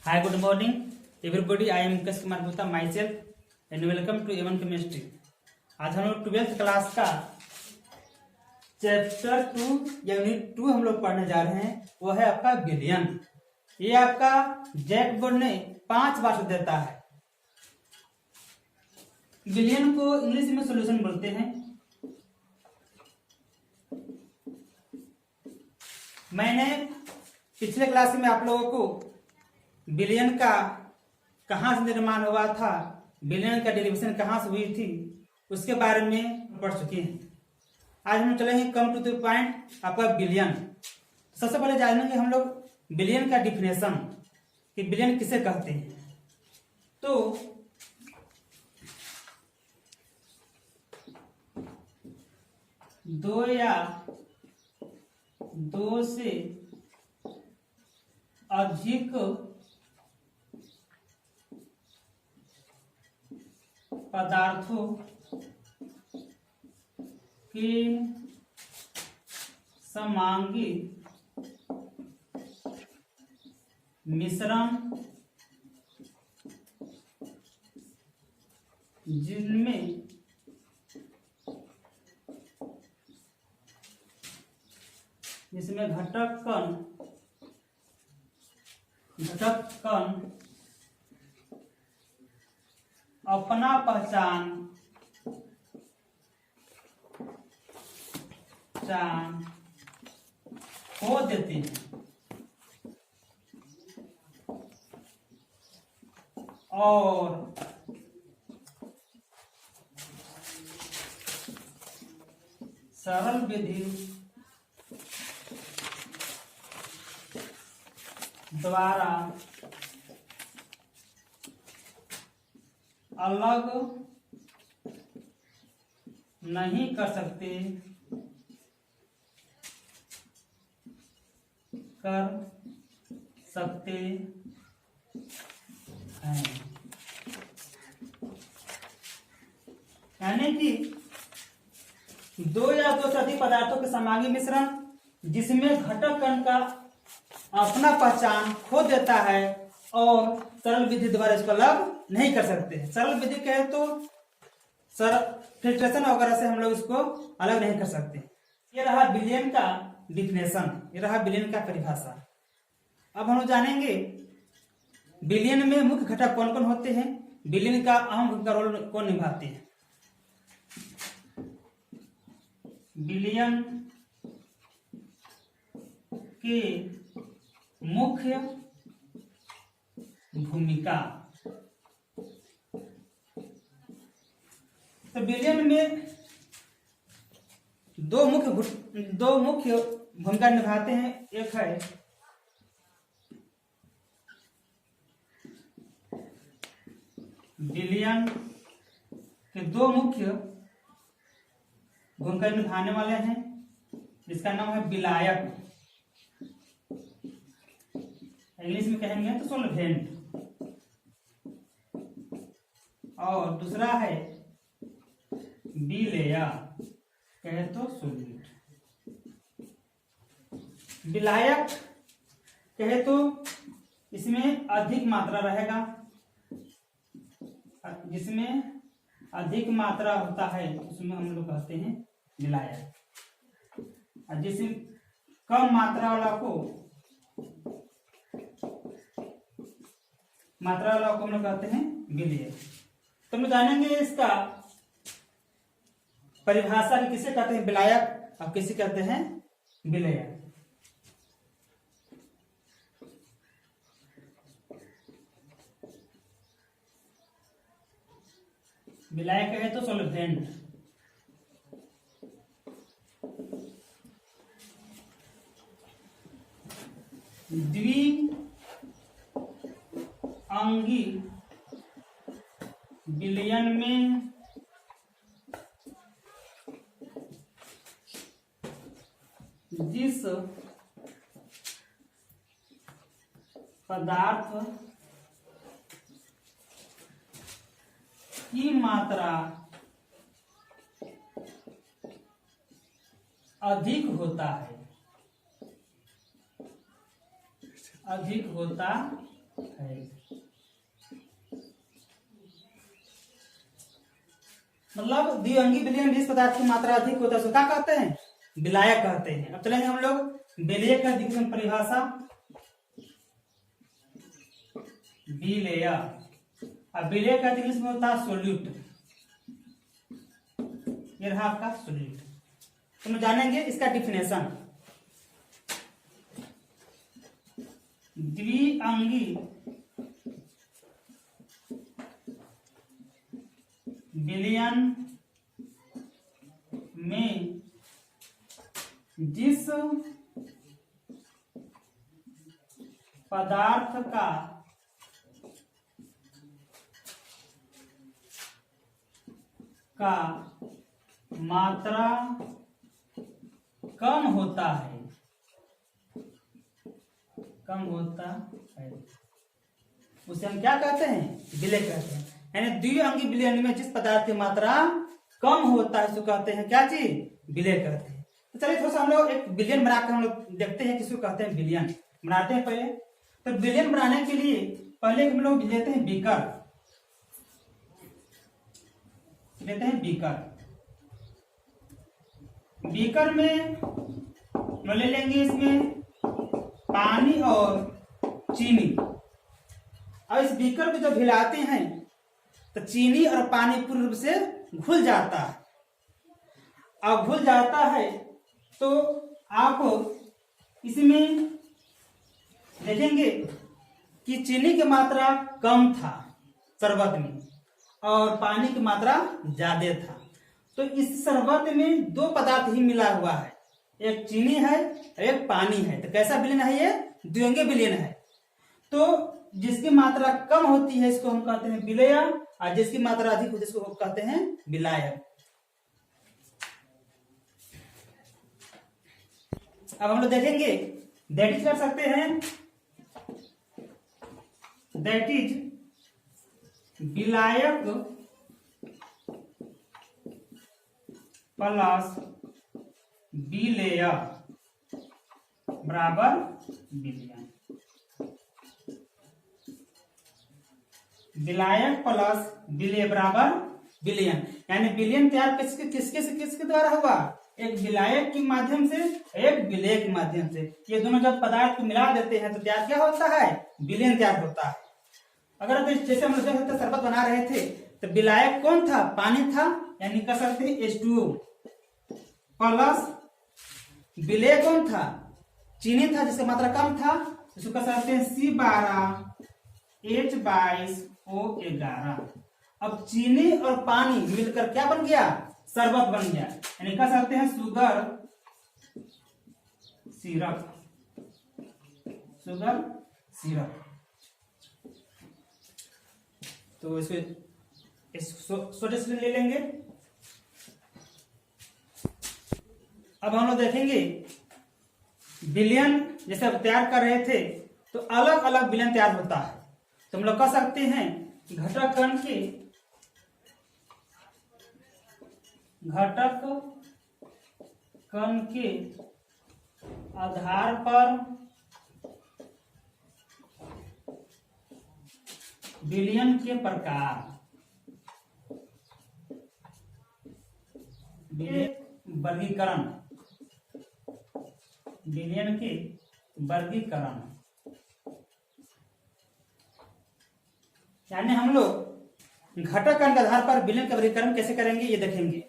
Hi, good morning, everybody. I am Mukesh Kumar Gupta, myself, and welcome to A1 Chemistry. आज हम लोग 12th class का chapter 2 unit 2 हम लोग पढ़ने जा रहे हैं। वो है आपका बिलियन। ये आपका जेट बोर्ड ने 5 बार देता है। बिलियन को इंग्लिश में सॉल्यूशन बोलते हैं। मैंने पिछले क्लास में आप लोगों को बिलियन का कहां से निर्माण हुआ था, बिलियन का डेरिवेशन कहां से हुई थी, उसके बारे में पढ़ चुके हैं। आज हम चलेंगे कम टू द पॉइंट आपका बिलियन। सबसे पहले जानेंगे हम लोग बिलियन का डिफिनेशन कि बिलियन किसे कहते हैं। तो दो या दो से अधिक पदार्थों के समांगी मिश्रण जिसमें घटक कण अपना पहचान खो देते हैं और सरल विधि द्वारा अलग नहीं कर सकते हैं। यानी कि दो या दो से अधिक पदार्थों के समांगी मिश्रण जिसमें घटक कण का अपना पहचान खो देता है और सरल विधि द्वारा इसको अलग नहीं कर सकते। सरल विधि कहे तो फिल्ट्रेशन वगैरह से हम लोग इसको अलग नहीं कर सकते। ये रहा बिलियन का डिफिनेशन, ये रहा बिलियन का परिभाषा। अब हम लोग जानेंगे बिलियन में मुख्य घटक कौन कौन होते हैं, बिलियन का अहम भूमिका रोल कौन निभाते हैं। बिलियन के मुख्य भूमिका, तो बिलियन में दो मुख्य भूमिका निभाते हैं। एक है बिलियन के दो मुख्य भूमिका निभाने वाले हैं, जिसका नाम है विलायक, इंग्लिश में कहेंगे तो सोलवेंट, और दूसरा है बिलेया, कहे तो सोल्यूट। विलायक कहे तो इसमें अधिक मात्रा रहेगा, जिसमें अधिक मात्रा होता है उसमें हम लोग कहते हैं विलायक, और जिसमें कम मात्रा वाला को हम लोग कहते हैं विलेयक। तो हम जानेंगे इसका परिभाषा कि किसे कहते हैं विलायक और किसे कहते हैं विलेयक। विलायक है तो सोलवेंट, द्विअंगी विलयन में जिस पदार्थ की मात्रा अधिक होता है। मतलब द्विअंगी विलयन जिस पदार्थ की मात्रा अधिक होता है उसको क्या कहते हैं? विलायक कहते हैं। अब चलेंगे हम लोग विलेय का दिग्गज परिभाषा। विलेय, अब विलेय का इंग्लिश में होता है सोल्यूट। ये रहा आपका सोल्यूट। तो हम जानेंगे इसका डिफिनेशन। द्विअंगी विलयन में जिस पदार्थ का मात्रा कम होता है, उसे हम क्या कहते हैं? विलेय कहते हैं। यानी द्विअंगी विलयन में जिस पदार्थ की मात्रा कम होता है उसको कहते हैं क्या चीज? विलेय कहते हैं। तो चलिए थोड़ा सा हम लोग एक विलयन बनाकर हम लोग देखते हैं किसको कहते हैं विलयन। बनाते हैं पहले। तो विलयन बनाने के लिए पहले हम लोग लेते हैं बीकर, बीकर में हम ले लेंगे इसमें पानी और चीनी। और इस बीकर को जब हिलाते हैं तो चीनी और पानी पूर्ण रूप से घुल जाता है। अब घुल जाता है तो आप इसमें देखेंगे कि चीनी की मात्रा कम था शरबत में और पानी की मात्रा ज्यादा था। तो इस शरबत में दो पदार्थ ही मिला हुआ है, एक चीनी है एक पानी है। तो कैसा विलयन है ये? द्विअंगी विलयन है। तो जिसकी मात्रा कम होती है इसको हम कहते हैं विलेय, और जिसकी मात्रा अधिक होती है इसको हम कहते हैं विलायक। अब हम लोग देखेंगे दैट इज कर सकते हैं, दैट इज विलायक प्लस विलेय बराबर विलयन। विलायक प्लस विलेय बराबर विलयन। यानी विलयन तैयार किसके द्वारा हुआ? एक विलायक के माध्यम से, एक विलेय के माध्यम से। ये दोनों जब पदार्थ को मिला देते हैं तो तैयार क्या होता है? विलयन तैयार होता है। अगर जैसे हम लोग शरबत बना रहे थे तो विलायक कौन था? पानी था, यानी कह सकते हैं H2O, प्लस विलेय कौन था? चीनी था जिसका मात्रा कम था, इसको कह सकते हैं C12H22O11। अब चीनी और पानी मिलकर क्या बन गया? शरबत बन गया। यानी कह सकते हैं शुगर सिरप। तो इसको ले लेंगे। अब हम लोग देखेंगे विलयन जैसे अब तैयार कर रहे थे तो अलग अलग विलयन तैयार होता है। तो हम लोग कह सकते हैं घटक कण के आधार पर विलयन के प्रकार, वर्गीकरण, विलयन के वर्गीकरण। यानी हम लोग घटक कण के आधार पर विलयन का वर्गीकरण कैसे करेंगे ये देखेंगे।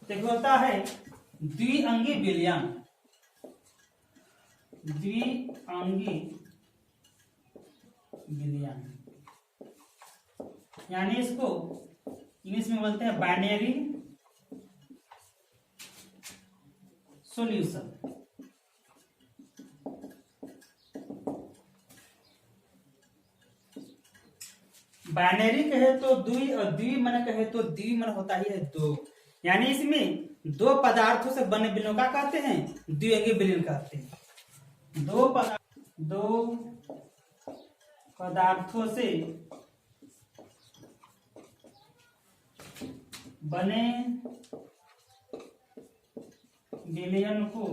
तो होता है द्विअंगी विलयन, यानी इसको इंग्लिश में बोलते हैं बाइनरी सॉल्यूशन। बाइनरी कहे तो द्वि और द्वि मन कहे तो द्वि मन होता ही है दो। यानी इसमें दो पदार्थों से बने विलयन का कहते हैं द्विअंगी विलयन कहते हैं। दो पदार्थों से बने विलयन को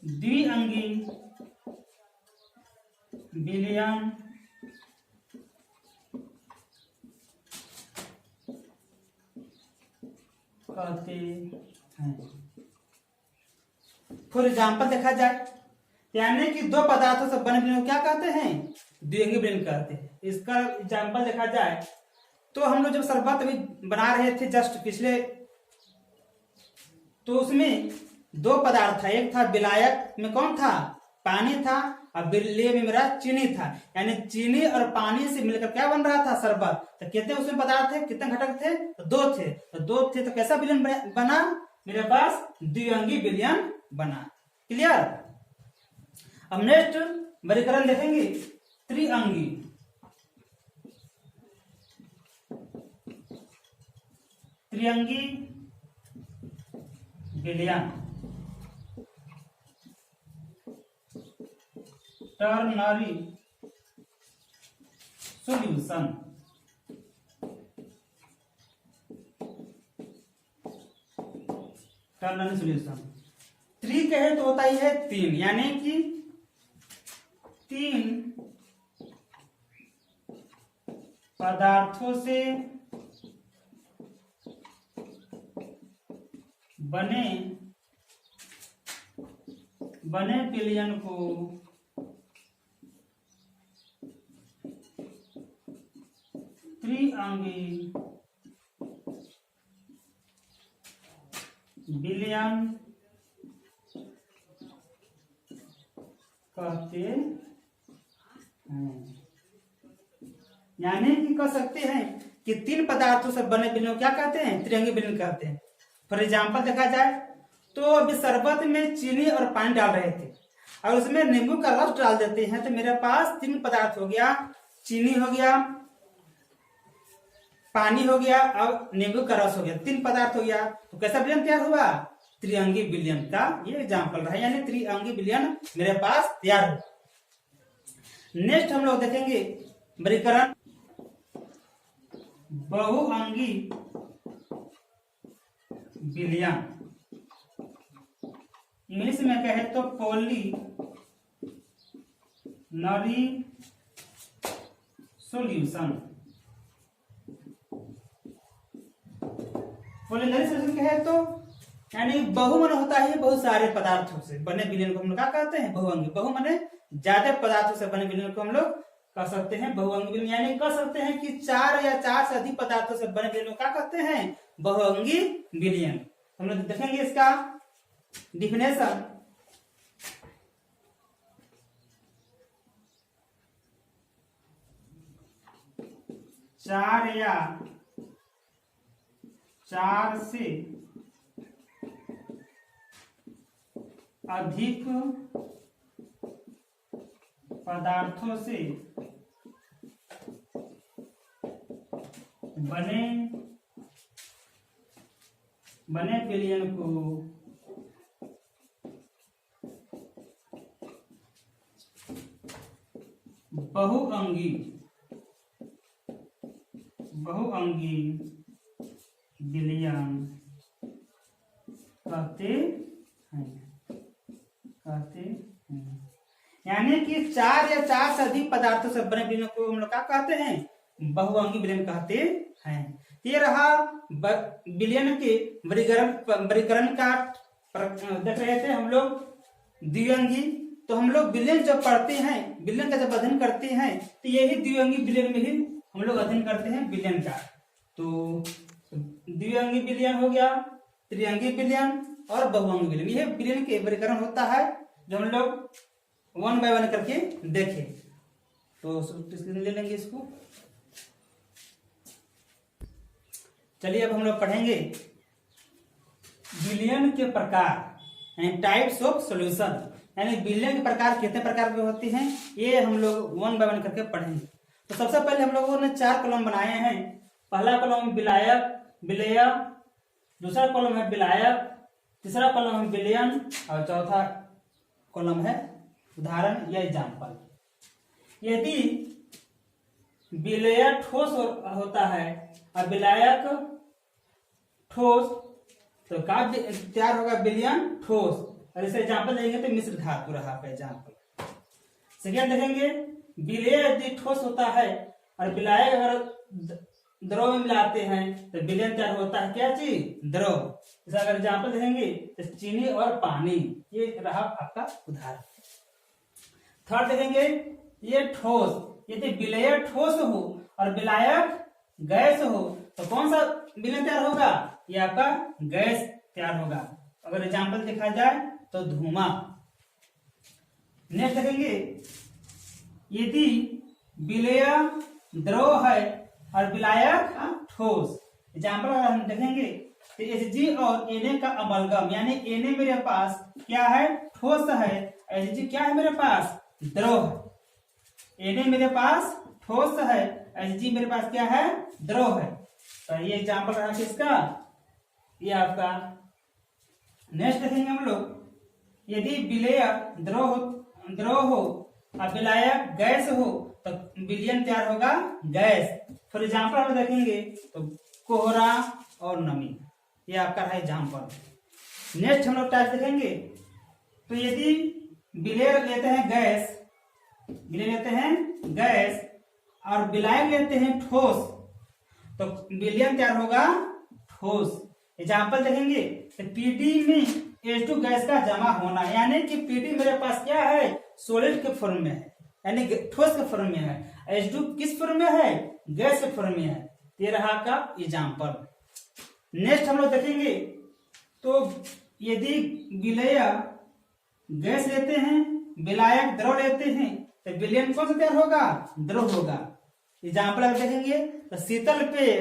द्विअंगी विलयन कहते हैं। फॉर एग्जाम्पल देखा जाए, यानी कि दो पदार्थों से बने विलयन को क्या कहते हैं? द्विअंगी विलयन कहते हैं। इसका एग्जाम्पल देखा जाए तो हम लोग जब शरबत अभी बना रहे थे जस्ट पिछले, तो उसमें दो पदार्थ था, एक था विलायक में कौन था? पानी था, और विलय में मेरा चीनी था, यानी चीनी और पानी से मिलकर क्या बन रहा था? शरबत। तो कितने उसमें पदार्थ थे, कितने घटक थे? तो दो थे, तो कैसा विलयन बना? मेरे पास द्विअंगी विलयन बना। क्लियर? अब नेक्स्ट वर्गीकरण देखेंगे, त्रिअंगी। त्रिअंगी विलयन, टर्नरी सॉल्यूशन। टर्नरी सॉल्यूशन त्रि कहे तो होता ही है तीन, यानी कि तीन पदार्थों से बने विलयन को त्रिअंगी विलयन कहते हैं। यानी कि कह सकते हैं कि तीन पदार्थों से बने विलयन को क्या कहते हैं? त्रिअंगी विलयन कहते हैं। फॉर एग्जाम्पल देखा जाए तो अभी शरबत में चीनी और पानी डाल रहे थे, और उसमें नींबू का रस डाल देते हैं, तो मेरे पास तीन पदार्थ हो गया, चीनी हो गया, पानी हो गया और नींबू का रस हो गया, तीन पदार्थ हो गया। तो कैसा विलयन तैयार हुआ? त्रिअंगी विलयन का ये एग्जाम्पल रहा, यानी त्रिअंगी विलयन मेरे पास तैयार हुआ। नेक्स्ट हम लोग देखेंगे वर्गीकरण, बहुअंगी विलयन। इंग्लिश में कहे तो पॉलीनरी सॉल्यूशन। पॉलीनरी सॉल्यूशन कहे तो यानी बहु मन होता है बहुत सारे पदार्थों से बने विलयन को हम लोग क्या कहते हैं? बहुअंगी। बहु माने ज्यादा पदार्थों से बने विलयन को हम लोग कह सकते हैं बहुअंगी विलयन, यानी कह सकते हैं कि चार या चार से अधिक पदार्थों से बने विलयन को क्या कहते हैं? बहुअंगी विलयन। हम लोग देखेंगे इसका डिफिनेशन। चार या चार से अधिक पदार्थों से बने विलयन को बहुअंगी विलयन कहते हैं। यानी कि चार या चार से अधिक पदार्थों से बने विलयन को हम लोग क्या कहते हैं? बहुअंगी विलयन कहते हैं। ये रहा विलयन के वर्गीकरण का देख रहे थे हम लोग द्विअंगी। तो हम लोग विलयन जब पढ़ते हैं, विलयन का जब अध्ययन करते हैं, तो यही द्विअंगी विलयन में ही हम लोग अध्ययन करते हैं विलयन का। तो द्विअंगी विलयन हो गया, त्रिअंगी विलयन और बहुअंगी विलयन। यह विलयन के वर्गीकरण होता है जो हम लोग वन बाय वन करके देखें। तो स्क्रीन ले लेंगे इसको। चलिए अब हम लोग पढ़ेंगे विलयन के प्रकार यानी टाइप्स ऑफ सॉल्यूशन, यानी विलयन के प्रकार कितने प्रकार के होते हैं ये हम लोग वन बाय वन करके पढ़ेंगे। तो सबसे पहले हम लोगों ने चार कॉलम बनाए हैं। पहला कॉलम विलायक विलेय, दूसरा कॉलम है विलायक, तीसरा कॉलम है विलयन और चौथा कॉलम है उदाहरण या एग्जाम्पल। यदि विलेय ठोस होता है और विलायक ठोस तो क्या तैयार होगा? विलयन ठोस। और इसे एग्जाम्पल देंगे तो मिश्र धातु रहा आपका एग्जाम्पल। सेकेंड देखेंगे विलेय यदि ठोस होता है और विलायक अगर द्रव में मिलाते हैं तो विलयन तैयार होता है क्या चीज? द्रव। इसका अगर एग्जाम्पल देखेंगे तो चीनी और पानी, ये रहा आपका उदाहरण। थर्ड देखेंगे ये ठोस, यदि विलेय ठोस हो और विलायक गैस हो तो कौन सा विलयन तैयार होगा? ये आपका गैस तैयार होगा। अगर एग्जाम्पल देखा जाए तो धुआं। नेक्स्ट देखेंगे यदि विलेय द्रव है और विलायक ठोस, एग्जाम्पल अगर हम देखेंगे तो Hg और Na का अमलगम, यानी Na मेरे पास क्या है? ठोस है। Hg क्या है मेरे पास? द्रव है। Na मेरे पास ठोस है, Hg मेरे पास क्या है? द्रव है। तो ये एग्जाम्पल रहा किसका? ये आपका। नेक्स्ट देखेंगे हम लोग यदि विलेय द्रव हो और विलायक गैस हो तो विलयन तैयार होगा गैस। फॉर एग्जाम्पल हम देखेंगे तो कोहरा और नमी, ये आपका है एग्जाम्पल। नेक्स्ट हम लोग टाइप देखेंगे तो यदि विलेय लेते हैं गैस और विलायक लेते हैं ठोस तो विलयन तैयार होगा ठोस। एग्जाम्पल देखेंगे तो पीडी में H2 गैस का जमा होना, यानी कि पीडी मेरे पास क्या है? सॉलिड के फॉर्म में है, यानी ठोस के फॉर्म में है। H2 किस फॉर्म में है? गैस के फॉर्म में है। ये रहा आपका एग्जाम्पल। नेक्स्ट हम लोग देखेंगे तो यदि विलेय गैस लेते हैं, विलायक द्रव लेते हैं तो विलयन कौन सा तैयार होगा? द्रव होगा। एग्जाम्पल आप देखेंगे तो शीतल पेय,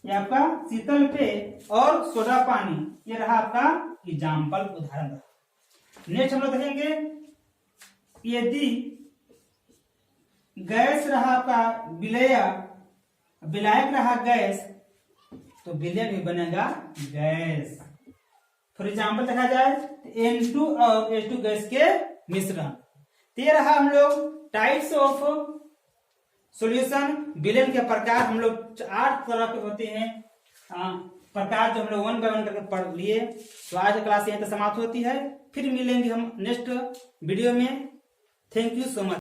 ये आपका शीतल पेय और सोडा पानी, ये रहा आपका एग्जाम्पल उदाहरण। नेक्स्ट हम लोग देखेंगे यदि गैस रहा आपका विलेय, विलायक रहा गैस तो विलयन भी बनेगा गैस। फॉर एग्जाम्पल देखा जाए तो N2 और H2 गैस के मिश्रण। ये रहा हम लोग टाइप्स ऑफ सॉल्यूशन। विलयन के प्रकार हम लोग 8 तरह के होते हैं प्रकार, जो हम लोग 1 बाय 1 करके पढ़ लिए। तो आज क्लास यहीं तक समाप्त होती है, फिर मिलेंगे हम नेक्स्ट वीडियो में। Thank you so much.